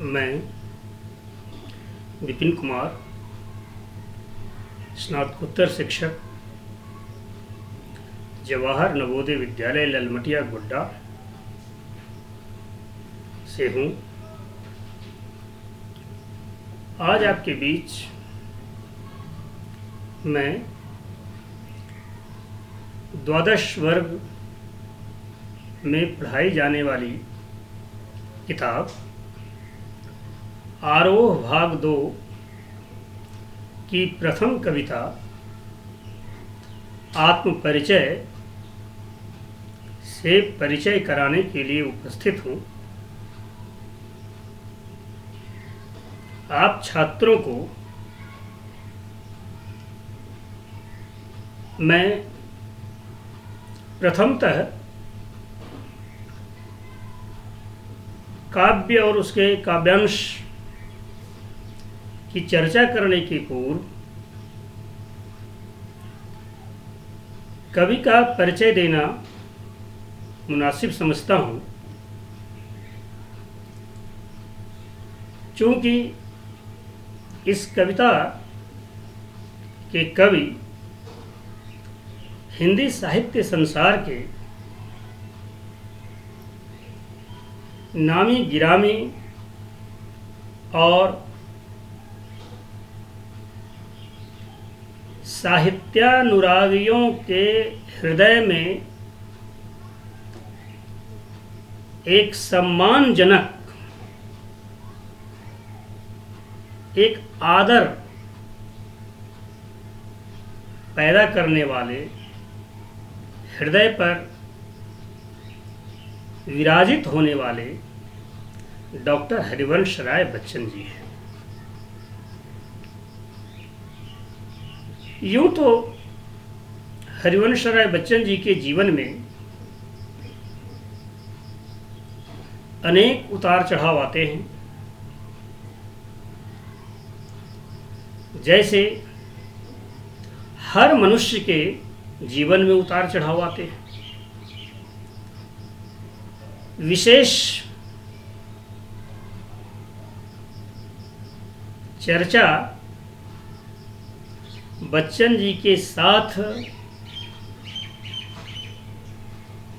मैं विपिन कुमार, स्नातकोत्तर शिक्षक, जवाहर नवोदय विद्यालय ललमटिया गोड्डा से हूँ। आज आपके बीच मैं द्वादश वर्ग में पढ़ाई जाने वाली किताब आरोह भाग 2 की प्रथम कविता आत्मपरिचय से परिचय कराने के लिए उपस्थित हूँ। आप छात्रों को मैं प्रथमतः काव्य और उसके काव्यांश की चर्चा करने के पूर्व कवि का परिचय देना मुनासिब समझता हूँ, चूँकि इस कविता के कवि हिंदी साहित्य संसार के नामी गिरामी और साहित्यानुरागियों के हृदय में एक सम्मानजनक, एक आदर पैदा करने वाले, हृदय पर विराजित होने वाले डॉक्टर हरिवंश राय बच्चन जी हैं। यूँ तो हरिवंश राय बच्चन जी के जीवन में अनेक उतार चढ़ाव आते हैं, जैसे हर मनुष्य के जीवन में उतार चढ़ाव आते हैं। विशेष चर्चा बच्चन जी के साथ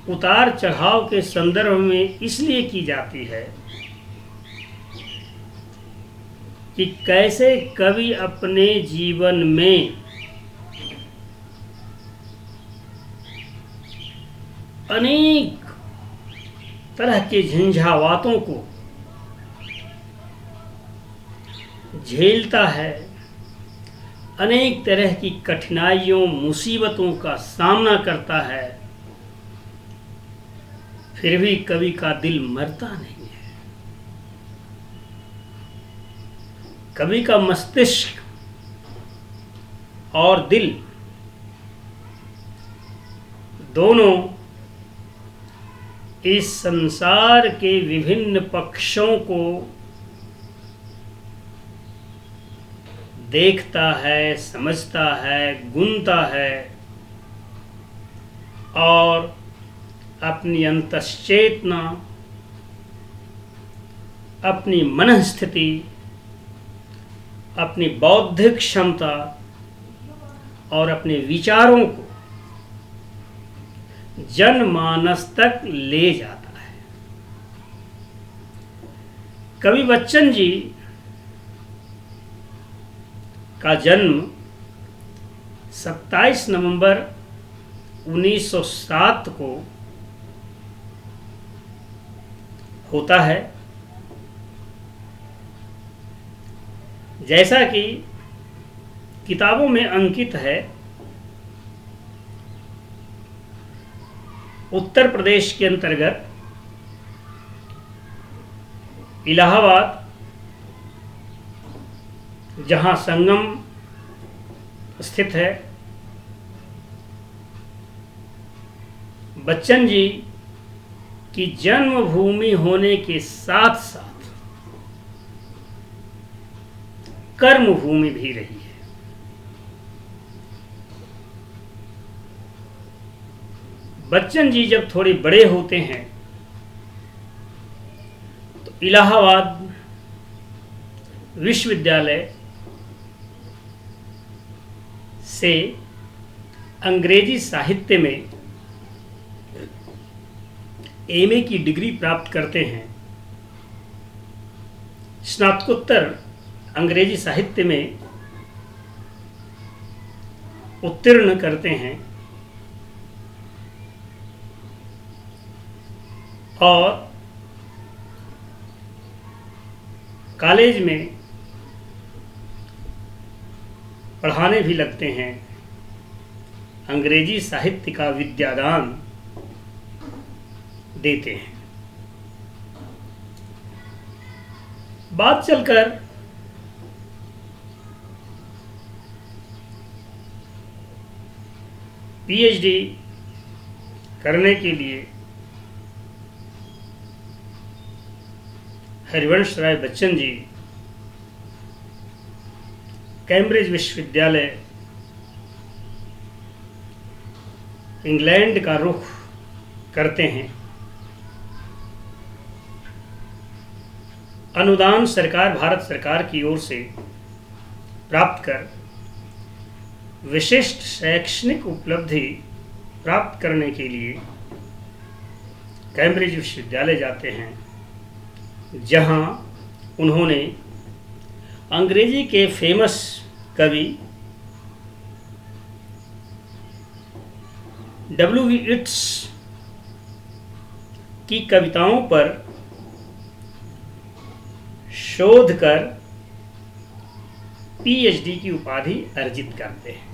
उतार चढ़ाव के संदर्भ में इसलिए की जाती है कि कैसे कवि अपने जीवन में अनेक तरह के झंझावातों को झेलता है, अनेक तरह की कठिनाइयों मुसीबतों का सामना करता है, फिर भी कवि का दिल मरता नहीं है। कवि का मस्तिष्क और दिल दोनों इस संसार के विभिन्न पक्षों को देखता है, समझता है, गुनता है और अपनी अंतश्चेतना, अपनी मनःस्थिति, अपनी बौद्धिक क्षमता और अपने विचारों को जनमानस तक ले जाता है। कवि बच्चन जी का जन्म 27 नवंबर 1907 को होता है। जैसा कि किताबों में अंकित है, उत्तर प्रदेश के अंतर्गत इलाहाबाद, जहाँ संगम स्थित है, बच्चन जी की जन्मभूमि होने के साथ साथ कर्मभूमि भी रही है। बच्चन जी जब थोड़े बड़े होते हैं तो इलाहाबाद विश्वविद्यालय से अंग्रेजी साहित्य में एमए की डिग्री प्राप्त करते हैं। स्नातकोत्तर अंग्रेजी साहित्य में उत्तीर्ण करते हैं और कॉलेज में पढ़ाने भी लगते हैं। अंग्रेजी साहित्य का विद्यादान देते हैं। बात चलकर पीएचडी करने के लिए हरिवंश राय बच्चन जी कैम्ब्रिज विश्वविद्यालय इंग्लैंड का रुख करते हैं। अनुदान सरकार भारत सरकार की ओर से प्राप्त कर विशिष्ट शैक्षणिक उपलब्धि प्राप्त करने के लिए कैम्ब्रिज विश्वविद्यालय जाते हैं, जहां उन्होंने अंग्रेजी के फेमस कवि W.E. इट्स की कविताओं पर शोध कर पीएचडी की उपाधि अर्जित करते हैं।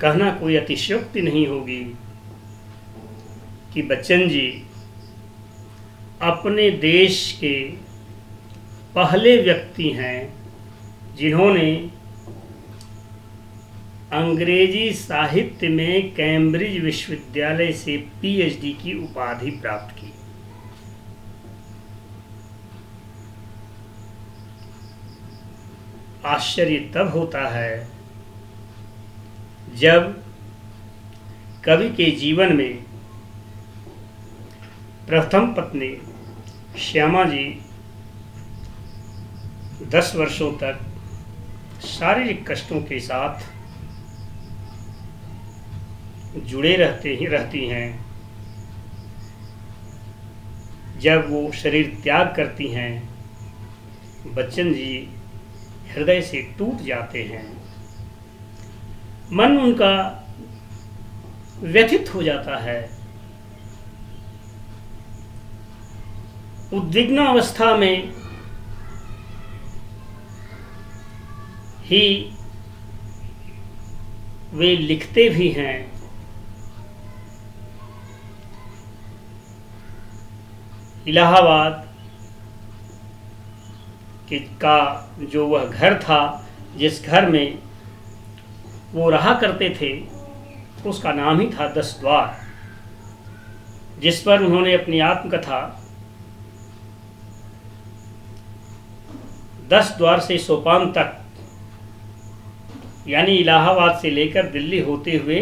कहना कोई अतिशयोक्ति नहीं होगी कि बच्चन जी अपने देश के पहले व्यक्ति हैं जिन्होंने अंग्रेजी साहित्य में कैम्ब्रिज विश्वविद्यालय से पीएचडी की उपाधि प्राप्त की। आश्चर्य तब होता है जब कवि के जीवन में प्रथम पत्नी श्यामा जी 10 वर्षों तक शारीरिक कष्टों के साथ जुड़े रहती हैं। जब वो शरीर त्याग करती हैं, बच्चन जी हृदय से टूट जाते हैं। मन उनका व्यथित हो जाता है। उद्विग्न अवस्था में ही वे लिखते भी हैं। इलाहाबाद का जो वह घर था, जिस घर में वो रहा करते थे, उसका नाम ही था 10 द्वार, जिस पर उन्होंने अपनी आत्मकथा 10 द्वार से सोपान तक, यानी इलाहाबाद से लेकर दिल्ली होते हुए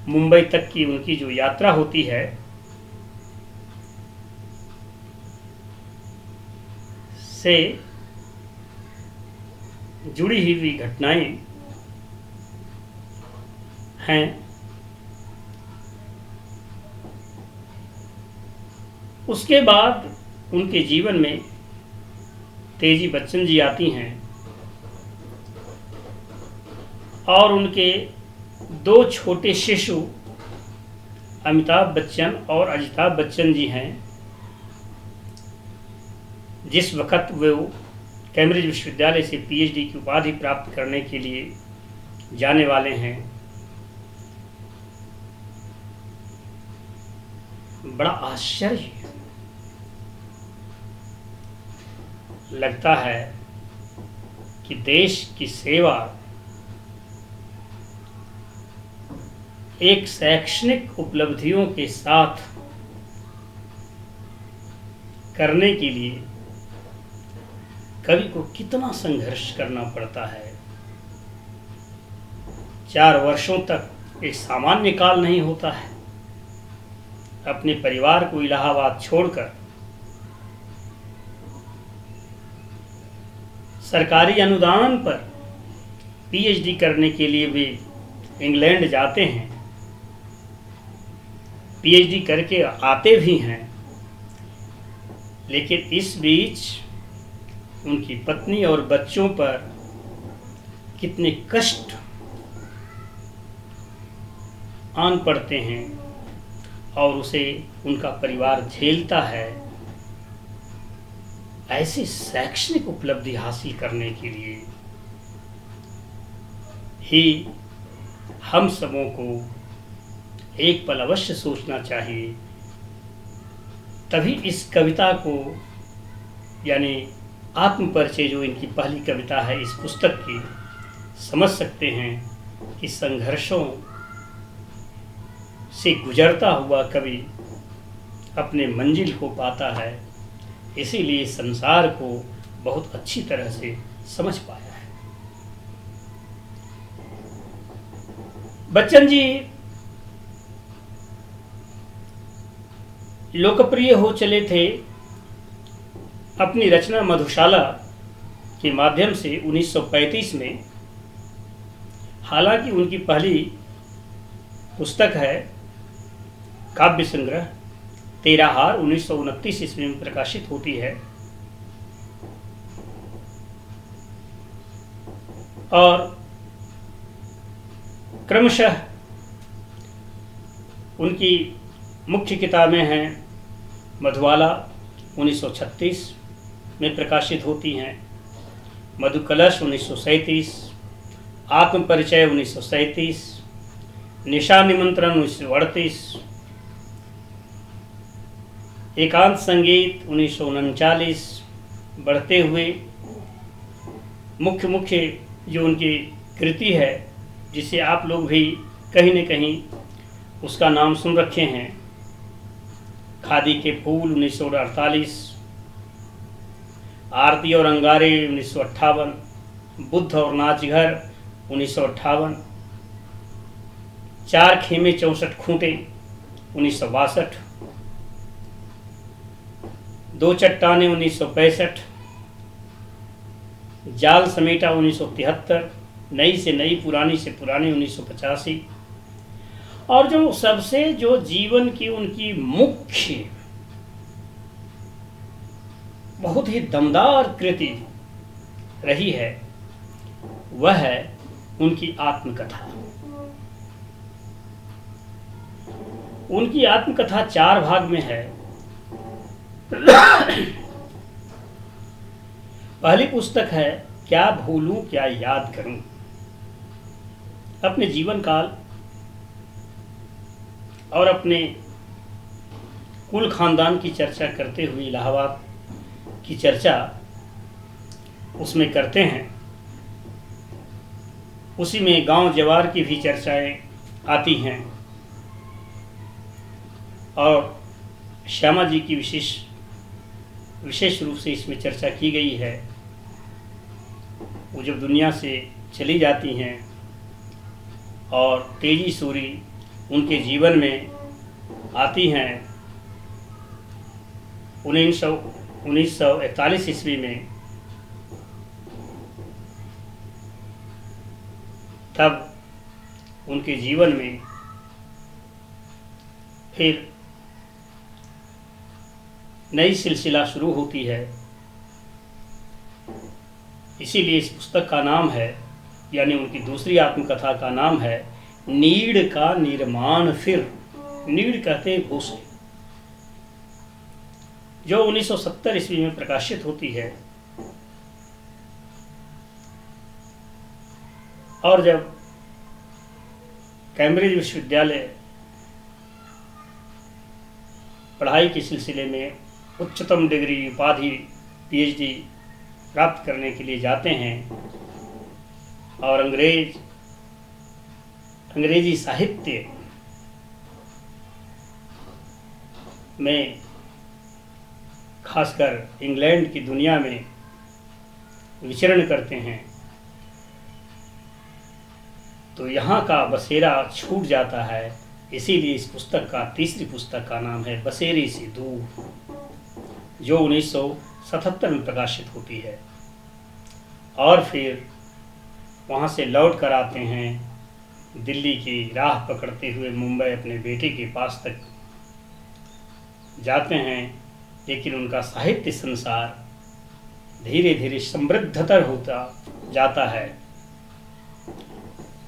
मुंबई तक की उनकी जो यात्रा होती है, से जुड़ी हुई घटनाएं हैं। उसके बाद उनके जीवन में तेजी बच्चन जी आती हैं और उनके 2 छोटे शिशु अमिताभ बच्चन और अजिताभ बच्चन जी हैं। जिस वक़्त वे कैम्ब्रिज विश्वविद्यालय से पीएचडी की उपाधि प्राप्त करने के लिए जाने वाले हैं, बड़ा आश्चर्य लगता है कि देश की सेवा एक शैक्षणिक उपलब्धियों के साथ करने के लिए कवि को कितना संघर्ष करना पड़ता है। 4 वर्षों तक एक सामान्य काल नहीं होता है। अपने परिवार को इलाहाबाद छोड़कर सरकारी अनुदान पर पीएचडी करने के लिए भी इंग्लैंड जाते हैं, पीएचडी करके आते भी हैं। लेकिन इस बीच उनकी पत्नी और बच्चों पर कितने कष्ट आन पड़ते हैं और उसे उनका परिवार झेलता है। ऐसी शैक्षणिक उपलब्धि हासिल करने के लिए ही हम सबों को एक पल अवश्य सोचना चाहिए। तभी इस कविता को, यानी आत्मपरिचय जो इनकी पहली कविता है इस पुस्तक की, समझ सकते हैं कि संघर्षों से गुजरता हुआ कवि अपने मंजिल को पाता है, इसीलिए संसार को बहुत अच्छी तरह से समझ पाया है। बच्चन जी लोकप्रिय हो चले थे अपनी रचना मधुशाला के माध्यम से 1935 में। हालांकि उनकी पहली पुस्तक है काव्य संग्रह तेराहार 1929 ईस्वी में प्रकाशित होती है और क्रमशः उनकी मुख्य किताबें हैं मधुबाला 1936 में प्रकाशित होती हैं, मधुकलश 1937, आत्मपरिचय 1937, निशा निमंत्रण 1938, एकांत संगीत 1939, बढ़ते हुए मुख्य जो उनकी कृति है जिसे आप लोग भी कहीं न कहीं उसका नाम सुन रखे हैं, खादी के फूल 1948, आरती और अंगारे 1958, बुद्ध और नाचघर 1958, चार खेमे 64 खूंटे 1962, दो चट्टाने 1965, जाल समेटा 1973, नई से नई पुरानी से पुरानी 1985, और जो सबसे जो जीवन की उनकी मुख्य बहुत ही दमदार कृति रही है वह है उनकी आत्मकथा। उनकी आत्मकथा 4 भाग में है। पहली पुस्तक है क्या भूलूं क्या याद करूं। अपने जीवन काल और अपने कुल खानदान की चर्चा करते हुए इलाहाबाद की चर्चा उसमें करते हैं। उसी में गांव जवार की भी चर्चाएं आती हैं और श्यामा जी की विशेष रूप से इसमें चर्चा की गई है। वो जब दुनिया से चली जाती हैं और तेजी सूरी उनके जीवन में आती हैं 1941 ईस्वी में, तब उनके जीवन में फिर नई सिलसिला शुरू होती है। इसीलिए इस पुस्तक का नाम है, यानी उनकी दूसरी आत्मकथा का नाम है नीड़ का निर्माण फिर। नीड़ कहते हैं घोंसले, जो 1970 ईस्वी में प्रकाशित होती है। और जब कैम्ब्रिज विश्वविद्यालय पढ़ाई के सिलसिले में उच्चतम डिग्री उपाधि पीएचडी प्राप्त करने के लिए जाते हैं और अंग्रेजी साहित्य में खासकर इंग्लैंड की दुनिया में विचरण करते हैं, तो यहाँ का बसेरा छूट जाता है इसीलिए इस पुस्तक का, तीसरी पुस्तक का नाम है बसेरी से दूर, जो 1977 में प्रकाशित होती है। और फिर वहाँ से लौट कर आते हैं दिल्ली की राह पकड़ते हुए, मुंबई अपने बेटे के पास तक जाते हैं। लेकिन उनका साहित्य संसार धीरे धीरे समृद्धतर होता जाता है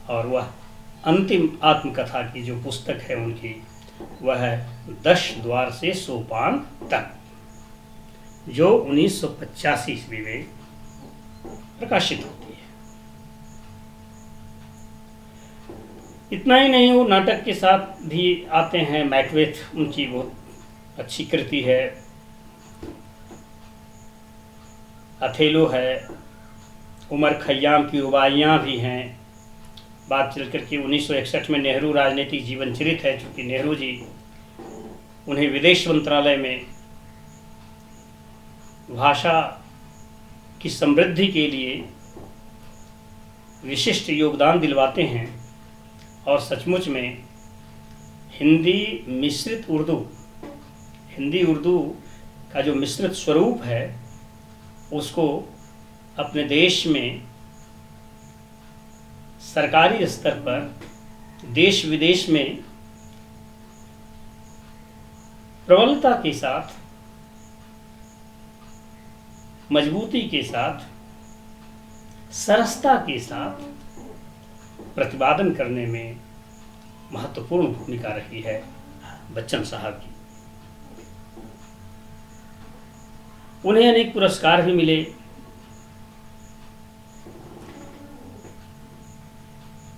और वह अंतिम आत्मकथा की जो पुस्तक है उनकी, वह है 10 द्वार से सोपान तक, जो 1985 ईस्वी में प्रकाशित होती है। इतना ही नहीं, वो नाटक के साथ भी आते हैं। मैकबेथ उनकी बहुत अच्छी कृति है, अथेलो है, उमर खयाम की रुबाइयाँ भी हैं। बात चल कर के 1961 में नेहरू राजनीतिक जीवन चरित है, चूँकि नेहरू जी उन्हें विदेश मंत्रालय में भाषा की समृद्धि के लिए विशिष्ट योगदान दिलवाते हैं और सचमुच में हिंदी मिश्रित उर्दू, हिंदी उर्दू का जो मिश्रित स्वरूप है उसको अपने देश में सरकारी स्तर पर, देश विदेश में प्रबलता के साथ, मजबूती के साथ, सरसता के साथ प्रतिपादन करने में महत्वपूर्ण भूमिका रही है बच्चन साहब की। उन्हें अनेक पुरस्कार भी मिले।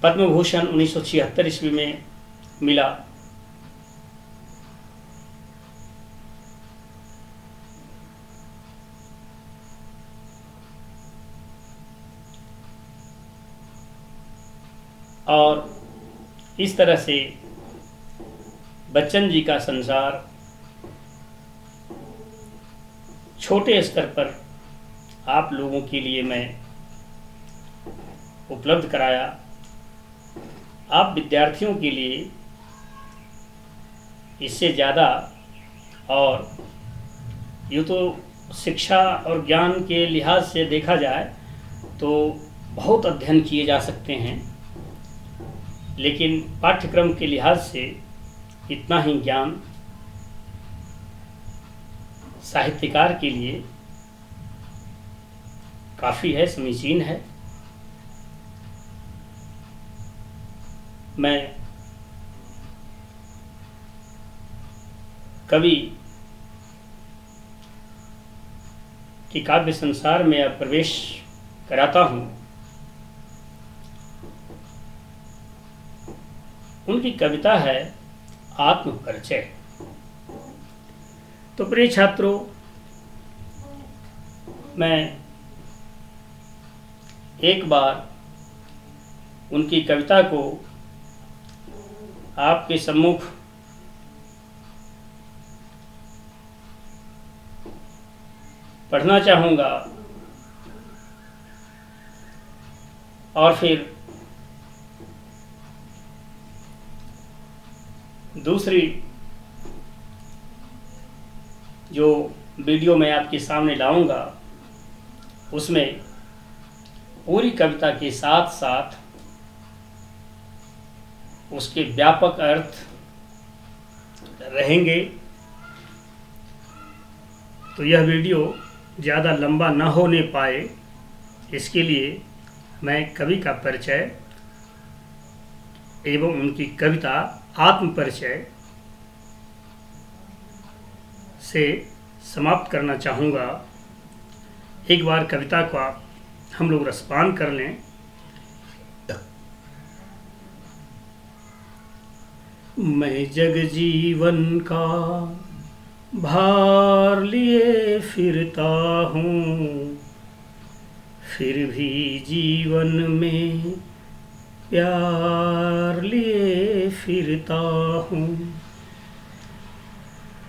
पद्म भूषण 1976 ईस्वी में मिला। और इस तरह से बच्चन जी का संसार छोटे स्तर पर आप लोगों के लिए मैं उपलब्ध कराया। आप विद्यार्थियों के लिए इससे ज़्यादा, और यूँ तो शिक्षा और ज्ञान के लिहाज से देखा जाए तो बहुत अध्ययन किए जा सकते हैं, लेकिन पाठ्यक्रम के लिहाज से इतना ही ज्ञान साहित्यकार के लिए काफ़ी है, समीचीन है। मैं कवि के काव्य संसार में अब प्रवेश कराता हूँ। उनकी कविता है आत्म परिचय। तो प्रिय छात्रों, मैं एक बार उनकी कविता को आपके सम्मुख पढ़ना चाहूँगा और फिर दूसरी जो वीडियो मैं आपके सामने लाऊंगा उसमें पूरी कविता के साथ साथ उसके व्यापक अर्थ रहेंगे। तो यह वीडियो ज़्यादा लंबा न होने पाए, इसके लिए मैं कवि का परिचय एवं उनकी कविता आत्म परिचय से समाप्त करना चाहूँगा। एक बार कविता का हम लोग रसपान कर लें। मैं जग जीवन का भार लिए फिरता हूँ, फिर भी जीवन में प्यार लिए फिरता हूँ।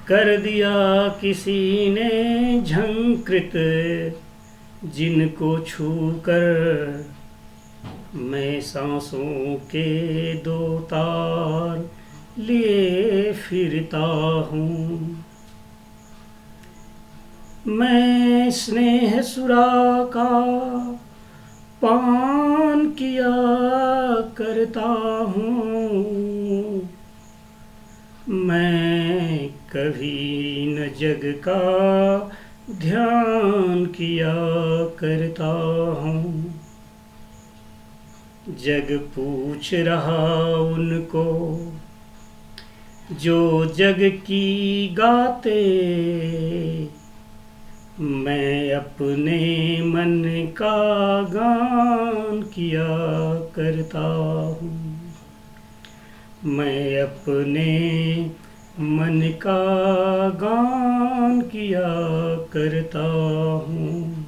कर दिया किसी ने झंकृत जिनको छूकर, मैं सांसों के दो तार लिए फिरता हूँ। मैं स्नेह सुरा का पान किया करता हूँ। मैं कभी न जग का ध्यान किया करता हूँ। जग पूछ रहा उनको जो जग की गाते, मैं अपने मन का गान किया करता हूँ। मैं अपने मन का गान किया करता हूँ।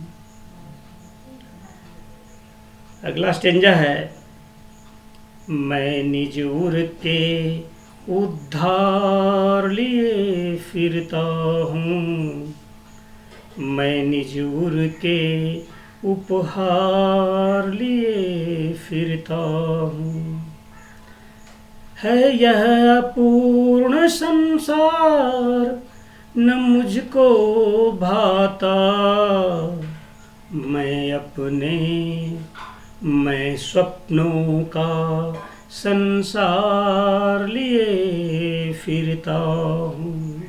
अगला स्टेंजा है, मैं निज उर के उद्धार लिए फिरता हूँ। मैं निज उर के उपहार लिए फिरता हूँ। है यह अपूर्ण संसार न मुझको भाता। मैं स्वप्नों का संसार लिए फिरता हूँ।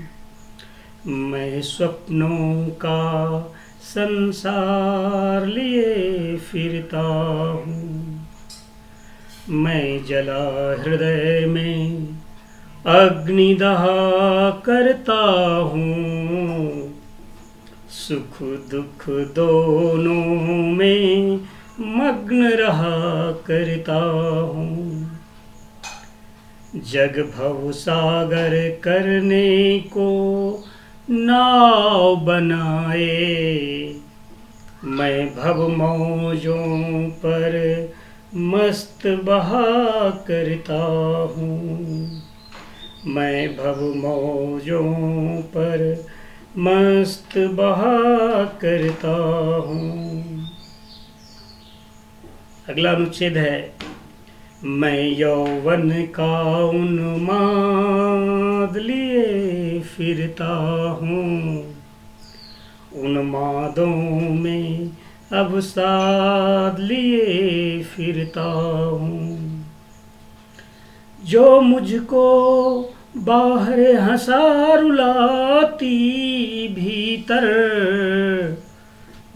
मैं स्वप्नों का संसार लिए फिरता हूँ। मैं जला हृदय में अग्निदहा करता हूँ। सुख दुख दोनों में मग्न रहा करता हूँ। जग भव सागर करने को नाव बनाए, मैं भव मौजों पर मस्त बहा करता हूँ। मैं भव मौजों पर मस्त बहा करता हूँ। अगला अनुच्छेद है, मैं यौवन का उन्माद लिए फिरता हूँ। उन्मादों में अवसाद लिए फिरता हूँ। जो मुझको बाहर हंसा रुलाती, भीतर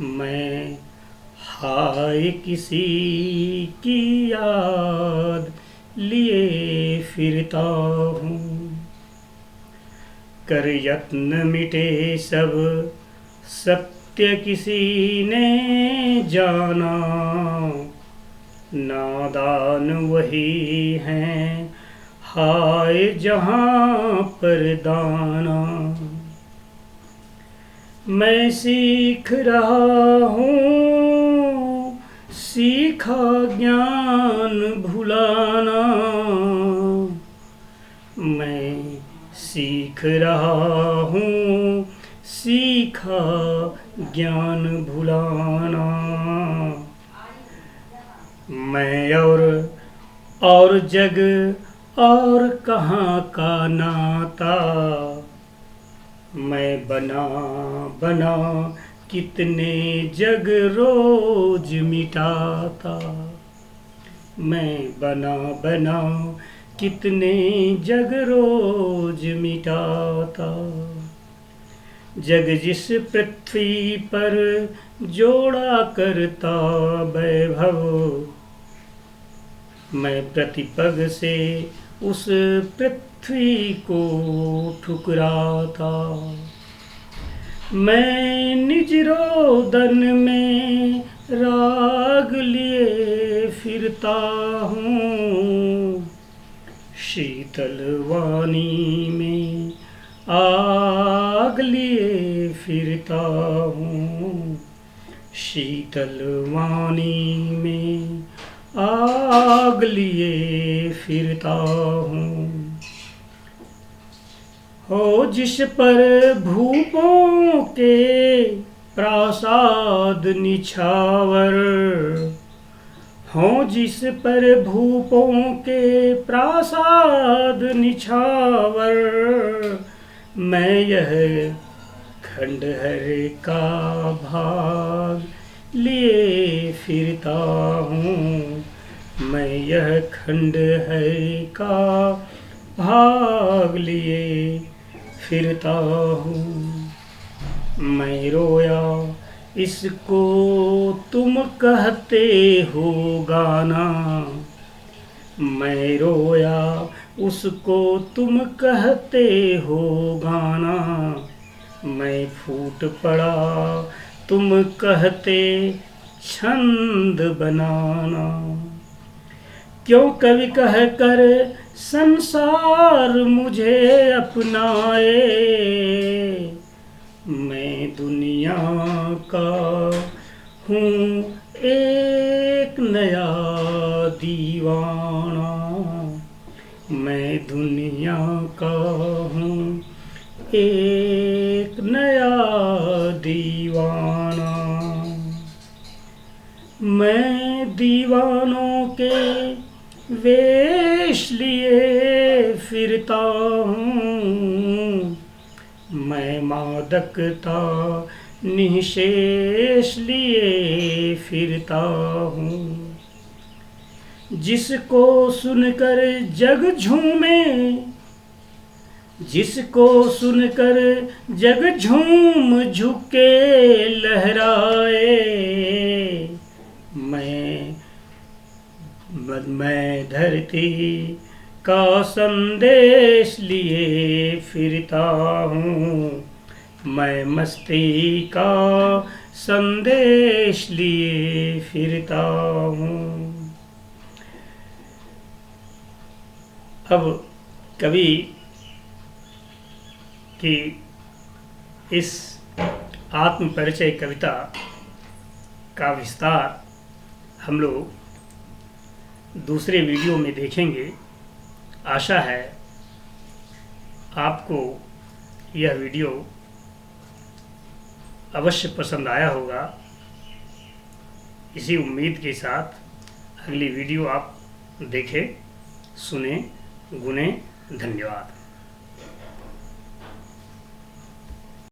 मैं हाय किसी की याद लिए फिरता हूँ। कर यत्न मिटे सब सत्य किसी ने जाना। नादान वही हैं हाय जहाँ पर दाना। मैं सीख रहा हूँ सीखा ज्ञान भुलाना। मैं सीख रहा हूँ सीखा ज्ञान भुलाना। मैं और जग और कहाँ का नाता। मैं बना कितने जग रोज मिटाता। मैं बना कितने जग रोज मिटाता। जग जिस पृथ्वी पर जोड़ा करता वैभव, मैं प्रतिपग से उस पृथ्वी को ठुकराता। मैं निज रोदन में राग लिए फिरता हूँ। शीतल वाणी में आग लिए फिरता हूँ। शीतल वाणी में आग लिए फिरता हूँ। हो जिस पर भूपों के प्रासाद निछावर, हों जिस पर भूपों के प्रासाद निछावर, मैं यह खंडहर का भाग लिए फिरता हूँ, मैं यह खंडहर का भाग लिए फिरता हूँ। मैं रोया इसको तुम कहते हो गाना, मैं रोया उसको तुम कहते हो गाना, मैं फूट पड़ा तुम कहते छंद बनाना। क्यों कवि कह कर संसार मुझे अपनाए, मैं दुनिया का हूँ एक नया दीवाना, मैं दुनिया का हूँ एक नया दीवाना। मैं दीवानों के वेश लिए फिरता हूँ, मैं मादकता निःशेष लिए फिरता हूँ। जिसको सुनकर जग झूमे, जिसको सुनकर जग झूम झुके लहराए, मैं धरती का संदेश लिए फिरता हूँ, मैं मस्ती का संदेश लिए फिरता हूँ। अब कवि की इस आत्म परिचय कविता का विस्तार हम लोग दूसरे वीडियो में देखेंगे। आशा है आपको यह वीडियो अवश्य पसंद आया होगा। इसी उम्मीद के साथ अगली वीडियो आप देखें, सुने, गुने। धन्यवाद।